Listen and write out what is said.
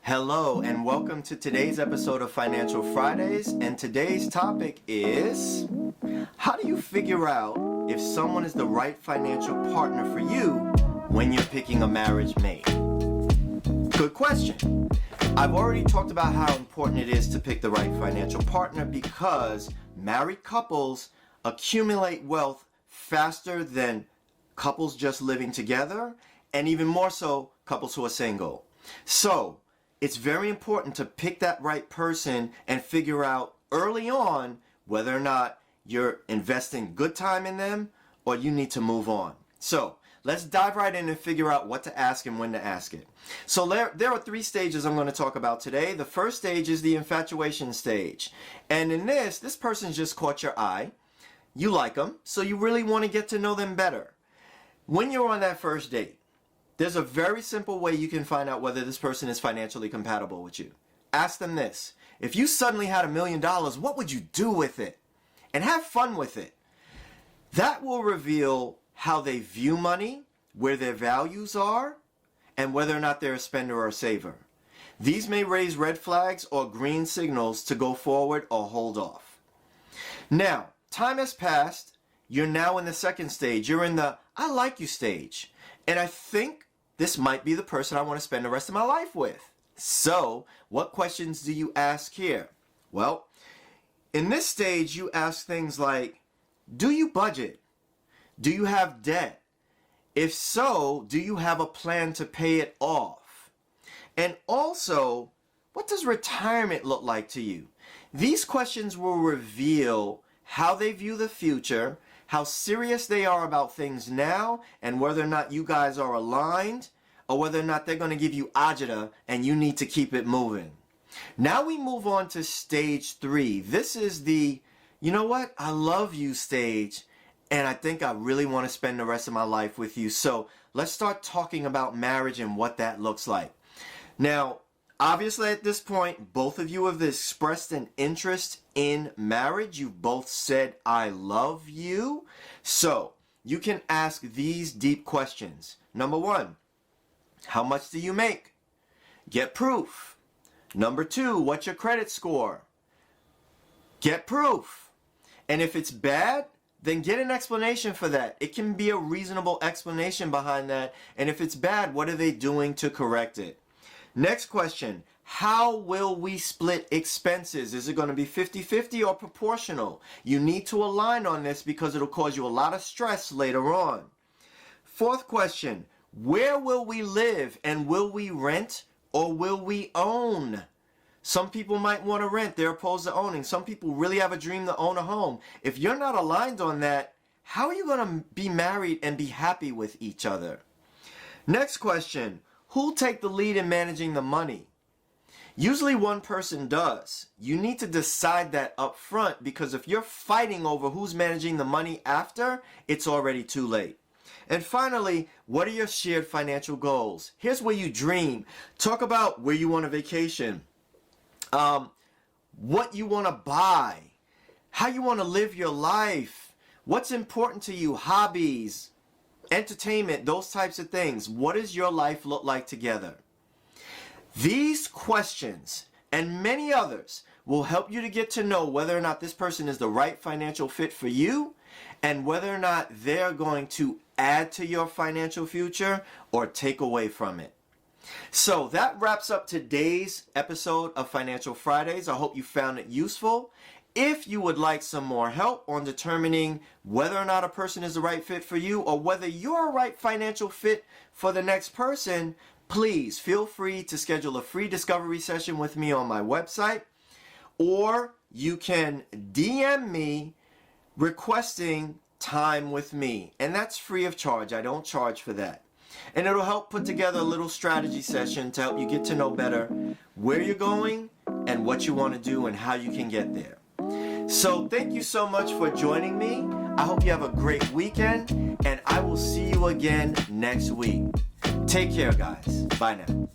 Hello and welcome to today's episode of Financial Fridays, and today's topic is how do you figure out if someone is the right financial partner for you when you're picking a marriage mate? Good question. I've already talked about how important it is to pick the right financial partner because married couples accumulate wealth faster than couples just living together, and even more so couples who are single. So it's very important to pick that right person and figure out early on whether or not you're investing good time in them or you need to move on. So let's dive right in and figure out what to ask and when to ask it. So there are three stages I'm going to talk about today. The first stage is the infatuation stage. And in this person's just caught your eye. You like them, so you really want to get to know them better. When you're on that first date, there's a very simple way you can find out whether this person is financially compatible with you. Ask them this. If you suddenly had $1 million, what would you do with it? And have fun with it. That will reveal how they view money, where their values are, and whether or not they're a spender or a saver. These may raise red flags or green signals to go forward or hold off. Now, time has passed. You're now in the second stage. You're in the I like you stage. And I think this might be the person I want to spend the rest of my life with. So, what questions do you ask here? Well, in this stage, you ask things like, do you budget? Do you have debt? If so, do you have a plan to pay it off? And also, what does retirement look like to you? These questions will reveal how they view the future, how serious they are about things now, and whether or not you guys are aligned, or whether or not they're going to give you agita and you need to keep it moving. Now we move on to stage 3. This is the, you know what, I love you stage, and I think I really want to spend the rest of my life with you. So let's start talking about marriage and what that looks like. Now, obviously at this point, both of you have expressed an interest in marriage. You've both said, I love you. So you can ask these deep questions. Number 1, how much do you make? Get proof. Number 2, what's your credit score? Get proof. And if it's bad, then get an explanation for that. It can be a reasonable explanation behind that. And if it's bad, what are they doing to correct it? Next question, how will we split expenses? Is it going to be 50-50 or proportional? You need to align on this because it'll cause you a lot of stress later on. Fourth question, where will we live, and will we rent or will we own? Some people might want to rent, they're opposed to owning. Some people really have a dream to own a home. If you're not aligned on that, how are you going to be married and be happy with each other? Next question, who'll take the lead in managing the money? Usually one person does. You need to decide that up front, because if you're fighting over who's managing the money after, it's already too late. And finally, what are your shared financial goals? Here's where you dream. Talk about where you want a vacation, what you want to buy, how you want to live your life, what's important to you, hobbies, entertainment, those types of things. What does your life look like together? These questions and many others will help you to get to know whether or not this person is the right financial fit for you, and whether or not they're going to add to your financial future or take away from it. So that wraps up today's episode of Financial Fridays. I hope you found it useful. If you would like some more help on determining whether or not a person is the right fit for you, or whether you're a right financial fit for the next person, please feel free to schedule a free discovery session with me on my website, or you can DM me requesting time with me, and that's free of charge. I don't charge for that. And it'll help put together a little strategy session to help you get to know better where you're going and what you want to do and how you can get there. So thank you so much for joining me. I hope you have a great weekend, and I will see you again next week. Take care, guys. Bye now.